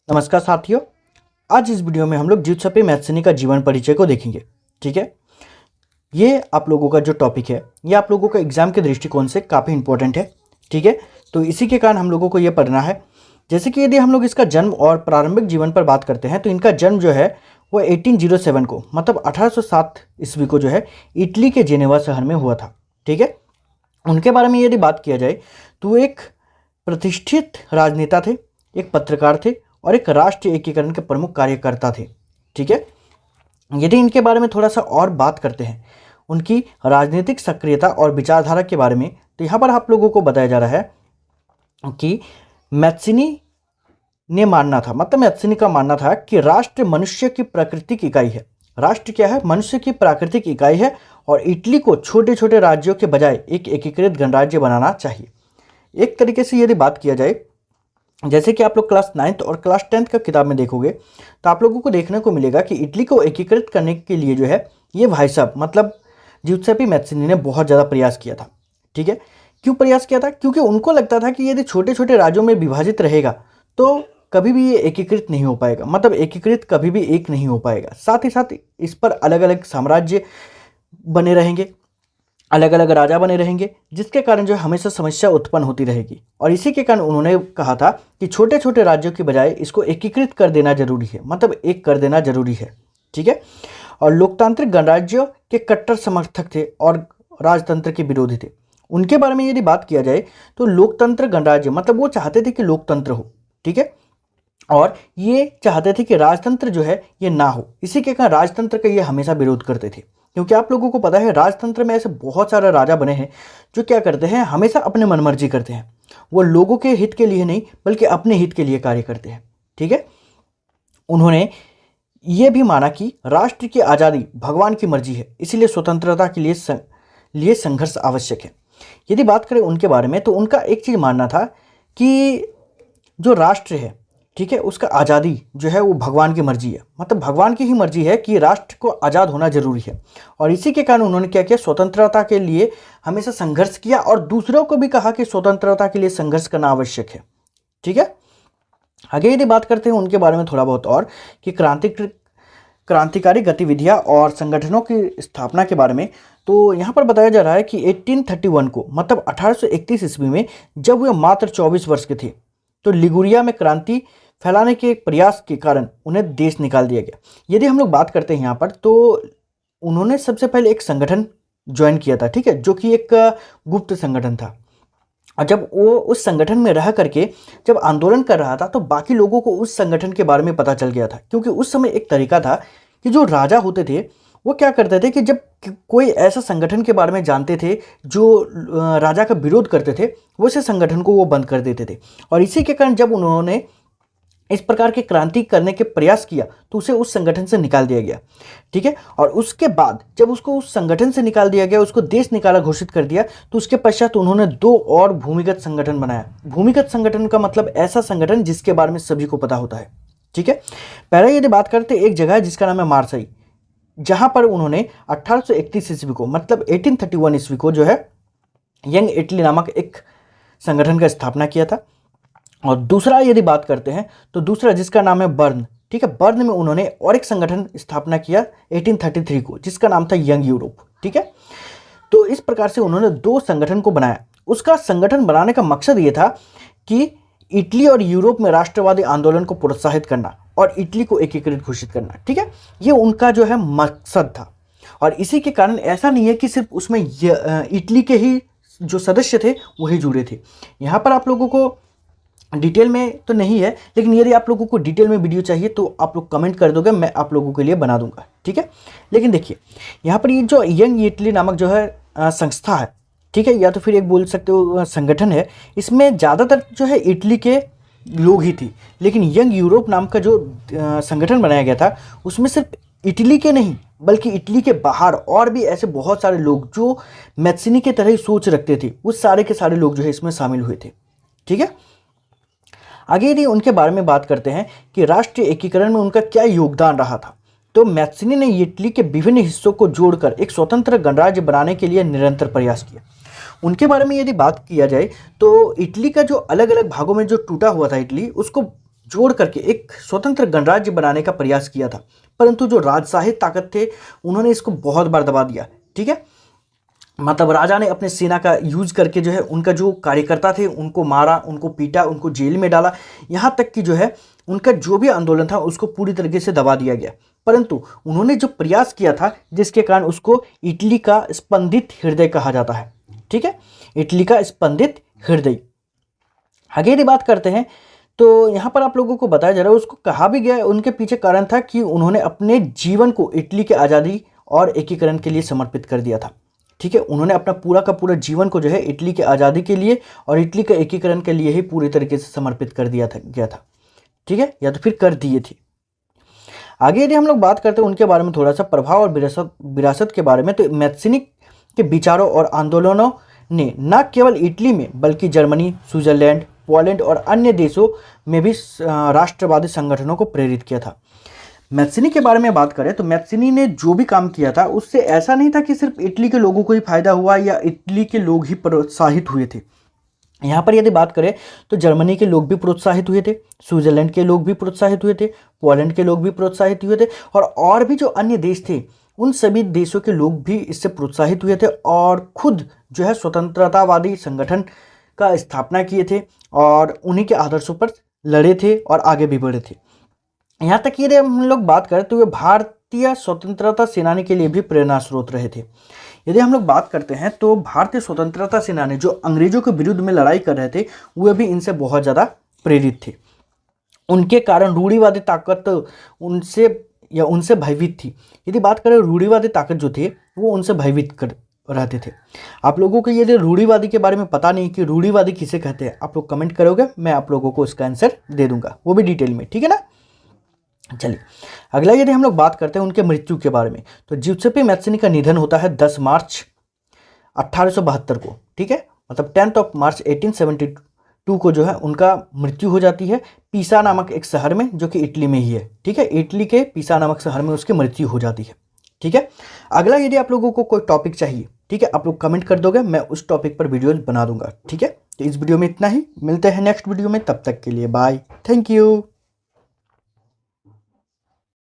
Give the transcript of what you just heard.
नमस्कार साथियों। आज इस वीडियो में हम लोग ज्यूसेप्पे मैत्सिनी का जीवन परिचय को देखेंगे। ठीक है, ये आप लोगों का जो टॉपिक है ये आप लोगों का एग्जाम के दृष्टिकोण से काफ़ी इंपॉर्टेंट है। ठीक है, तो इसी के कारण हम लोगों को ये पढ़ना है। जैसे कि यदि हम लोग इसका जन्म और प्रारंभिक जीवन पर बात करते हैं तो इनका जन्म जो है वो 1807 को मतलब 1807 ईस्वी को जो है इटली के जेनेवा शहर में हुआ था। ठीक है, उनके बारे में यदि बात किया जाए तो एक प्रतिष्ठित राजनेता थे, एक पत्रकार थे और एक राष्ट्रीय एकीकरण के प्रमुख कार्यकर्ता थे। ठीक है, यदि इनके बारे में थोड़ा सा और बात करते हैं उनकी राजनीतिक सक्रियता और विचारधारा के बारे में, तो यहाँ पर आप लोगों को बताया जा रहा है कि मैत्सिनी ने मानना था, मतलब मैत्सिनी का मानना था कि राष्ट्र मनुष्य की प्राकृतिक इकाई है। राष्ट्र क्या है? मनुष्य की प्राकृतिक इकाई है और इटली को छोटे छोटे राज्यों के बजाय एक एकीकृत गणराज्य बनाना चाहिए। एक तरीके से यदि बात किया जाए, जैसे कि आप लोग क्लास 9th और क्लास 10th का किताब में देखोगे तो आप लोगों को देखने को मिलेगा कि इटली को एकीकृत करने के लिए जो है ये भाई साहब मतलब ज्यूसेप्पे मैत्सिनी ने बहुत ज़्यादा प्रयास किया था। ठीक है, क्यों प्रयास किया था? क्योंकि उनको लगता था कि यदि छोटे छोटे राज्यों में विभाजित रहेगा तो कभी भी ये एकीकृत नहीं हो पाएगा, मतलब एकीकृत कभी भी एक नहीं हो पाएगा। साथ ही साथ इस पर अलग अलग साम्राज्य बने रहेंगे, अलग अलग राजा बने रहेंगे, जिसके कारण जो है हमेशा समस्या उत्पन्न होती रहेगी। और इसी के कारण उन्होंने कहा था कि छोटे छोटे राज्यों की बजाय इसको एकीकृत कर देना जरूरी है, मतलब एक कर देना जरूरी है। ठीक है, और लोकतांत्रिक गणराज्य के कट्टर समर्थक थे और राजतंत्र के विरोधी थे। उनके बारे में यदि बात किया जाए तो लोकतंत्र गणराज्य मतलब वो चाहते थे कि लोकतंत्र हो। ठीक है, और ये चाहते थे कि राजतंत्र जो है ये ना हो। इसी के कारण राजतंत्र का ये हमेशा विरोध करते थे, क्योंकि आप लोगों को पता है राजतंत्र में ऐसे बहुत सारे राजा बने हैं जो क्या करते हैं, हमेशा अपने मनमर्जी करते हैं। वो लोगों के हित के लिए नहीं बल्कि अपने हित के लिए कार्य करते हैं। ठीक है, उन्होंने ये भी माना कि राष्ट्र की आज़ादी भगवान की मर्जी है, इसीलिए स्वतंत्रता के लिए संघर्ष आवश्यक है। यदि बात करें उनके बारे में तो उनका एक चीज़ मानना था कि जो राष्ट्र है, ठीक है, उसका आज़ादी जो है वो भगवान की मर्जी है, मतलब भगवान की ही मर्जी है कि राष्ट्र को आज़ाद होना जरूरी है। और इसी के कारण उन्होंने क्या किया, स्वतंत्रता के लिए हमेशा संघर्ष किया और दूसरों को भी कहा कि स्वतंत्रता के लिए संघर्ष करना आवश्यक है। ठीक है, आगे यदि बात करते हैं उनके बारे में थोड़ा बहुत और कि क्रांतिकारी गतिविधियां और संगठनों की स्थापना के बारे में, तो यहाँ पर बताया जा रहा है कि 1831 को मतलब 1831 ईस्वी में जब वे मात्र 24 वर्ष के थे तो लिगुरिया में क्रांति फैलाने के एक प्रयास के कारण उन्हें देश निकाल दिया गया। यदि हम लोग बात करते हैं यहाँ पर तो उन्होंने सबसे पहले एक संगठन ज्वाइन किया था। ठीक है, जो कि एक गुप्त संगठन था। और जब वो उस संगठन में रह करके जब आंदोलन कर रहा था तो बाकी लोगों को उस संगठन के बारे में पता चल गया था, क्योंकि उस समय एक तरीका था कि जो राजा होते थे वो क्या करते थे कि जब कोई ऐसा संगठन के बारे में जानते थे जो राजा का विरोध करते थे, वैसे संगठन को वो बंद कर देते थे। और इसी के कारण जब उन्होंने इस प्रकार की क्रांति करने के प्रयास किया तो उसे उस संगठन से निकाल दिया गया। ठीक है, और उसके बाद जब उसको उस संगठन से निकाल दिया गया, उसको देश निकाला घोषित कर दिया, तो उसके पश्चात उन्होंने 2 और भूमिगत संगठन बनाया। भूमिगत संगठन का मतलब ऐसा संगठन जिसके बारे में सभी को पता होता है। ठीक है, पहले यदि बात करते एक जगह है जिसका नाम है मार्सई, जहां पर उन्होंने 1831 ईस्वी को मतलब 1831 ईस्वी को जो है यंग इटली नामक एक संगठन का स्थापना किया था। और दूसरा यदि बात करते हैं तो दूसरा जिसका नाम है बर्न। ठीक है, बर्न में उन्होंने और एक संगठन स्थापना किया 1833 को, जिसका नाम था यंग यूरोप। ठीक है, तो इस प्रकार से उन्होंने 2 संगठन को बनाया। उसका संगठन बनाने का मकसद ये था कि इटली और यूरोप में राष्ट्रवादी आंदोलन को प्रोत्साहित करना और इटली को एकीकृत घोषित करना। ठीक है, ये उनका जो है मकसद था। और इसी के कारण ऐसा नहीं है कि सिर्फ उसमें इटली के ही जो सदस्य थे वही जुड़े थे। यहाँ पर आप लोगों को डिटेल में तो नहीं है, लेकिन यदि आप लोगों को डिटेल में वीडियो चाहिए तो आप लोग कमेंट कर दोगे, मैं आप लोगों के लिए बना दूंगा। ठीक है, लेकिन देखिए यहाँ पर ये जो यंग इटली नामक जो है संस्था है, ठीक है, या तो फिर एक बोल सकते हो संगठन है, इसमें ज़्यादातर जो है इटली के लोग ही थे। लेकिन यंग यूरोप नाम का जो संगठन बनाया गया था उसमें सिर्फ इटली के नहीं बल्कि इटली के बाहर और भी ऐसे बहुत सारे लोग जो मैत्सिनी के तरह ही सोच रखते थे, वो सारे के सारे लोग जो है इसमें शामिल हुए थे। ठीक है, आगे यदि उनके बारे में बात करते हैं कि राष्ट्रीय एकीकरण में उनका क्या योगदान रहा था, तो मैत्सिनी ने इटली के विभिन्न हिस्सों को जोड़कर एक स्वतंत्र गणराज्य बनाने के लिए निरंतर प्रयास किया। उनके बारे में यदि बात किया जाए तो इटली का जो अलग अलग भागों में जो टूटा हुआ था इटली, उसको जोड़ करके एक स्वतंत्र गणराज्य बनाने का प्रयास किया था, परंतु जो राजशाही ताकत थे उन्होंने इसको बहुत बार दबा दिया। ठीक है, मतलब राजा ने अपने सेना का यूज करके जो है उनका जो कार्यकर्ता थे उनको मारा, उनको पीटा, उनको जेल में डाला, यहाँ तक कि जो है उनका जो भी आंदोलन था उसको पूरी तरीके से दबा दिया गया। परंतु उन्होंने जो प्रयास किया था जिसके कारण उसको इटली का स्पंदित हृदय कहा जाता है। ठीक है, इटली का स्पंदित हृदय। आगे यदि बात करते हैं तो यहाँ पर आप लोगों को बताया जा रहा है, उसको कहा भी गया उनके पीछे कारण था कि उन्होंने अपने जीवन को इटली के आज़ादी और एकीकरण के लिए समर्पित कर दिया था। ठीक है, उन्होंने अपना पूरा का पूरा जीवन को जो है इटली के आज़ादी के लिए और इटली के एकीकरण के लिए ही पूरी तरीके से समर्पित कर दिया था गया था। ठीक है, या तो फिर कर दिए थे। आगे यदि हम लोग बात करते हैं उनके बारे में थोड़ा सा प्रभाव और विरासत के बारे में, तो मैत्सिनी के विचारों और आंदोलनों ने न केवल इटली में बल्कि जर्मनी, स्विट्जरलैंड, पोलैंड और अन्य देशों में भी राष्ट्रवादी संगठनों को प्रेरित किया था। मैत्सिनी के बारे में बात करें तो मैत्सिनी ने जो भी काम किया था उससे ऐसा नहीं था कि सिर्फ इटली के लोगों को ही फायदा हुआ या इटली के लोग ही प्रोत्साहित हुए थे। यहाँ पर यदि बात करें तो जर्मनी के लोग भी प्रोत्साहित हुए थे, स्विट्जरलैंड के लोग भी प्रोत्साहित हुए थे, पोलैंड के लोग भी प्रोत्साहित हुए थे और भी जो अन्य देश थे उन सभी देशों के लोग भी इससे प्रोत्साहित हुए थे और खुद जो है स्वतंत्रतावादी संगठन का स्थापना किए थे और उन्हीं के आदर्शों पर लड़े थे और आगे भी बढ़े थे। यहाँ तक यदि हम लोग बात करें तो वे भारतीय स्वतंत्रता सेनानी के लिए भी प्रेरणा स्रोत रहे थे। यदि हम लोग बात करते हैं तो भारतीय स्वतंत्रता सेनानी जो अंग्रेजों के विरुद्ध में लड़ाई कर रहे थे वे भी इनसे बहुत ज़्यादा प्रेरित थे। उनके कारण रूढ़िवादी ताकत उनसे भयभीत थी। यदि बात करें रूढ़िवादी ताकत जो थी वो उनसे भयभीत कर रहते थे। आप लोगों को यदि रूढ़िवादी के बारे में पता नहीं कि रूढ़िवादी किसे कहते हैं, आप लोग कमेंट करोगे, मैं आप लोगों को इसका आंसर दे दूंगा, वो भी डिटेल में। ठीक है ना। चलिए अगला यदि हम लोग बात करते हैं उनके मृत्यु के बारे में, तो जिउसेप्पे मैत्सिनी का निधन होता है 10 मार्च 1872 को। ठीक है, मतलब 10 मार्च 1872 को जो है उनका मृत्यु हो जाती है पीसा नामक एक शहर में जो कि इटली में ही है। ठीक है, इटली के पीसा नामक शहर में उसकी मृत्यु हो जाती है। ठीक है, अगला यदि आप लोगों को कोई टॉपिक चाहिए, ठीक है, आप लोग कमेंट कर दोगे, मैं उस टॉपिक पर वीडियोज बना दूंगा। ठीक है, तो इस वीडियो में इतना ही, मिलते हैं नेक्स्ट वीडियो में, तब तक के लिए बाय, थैंक यू।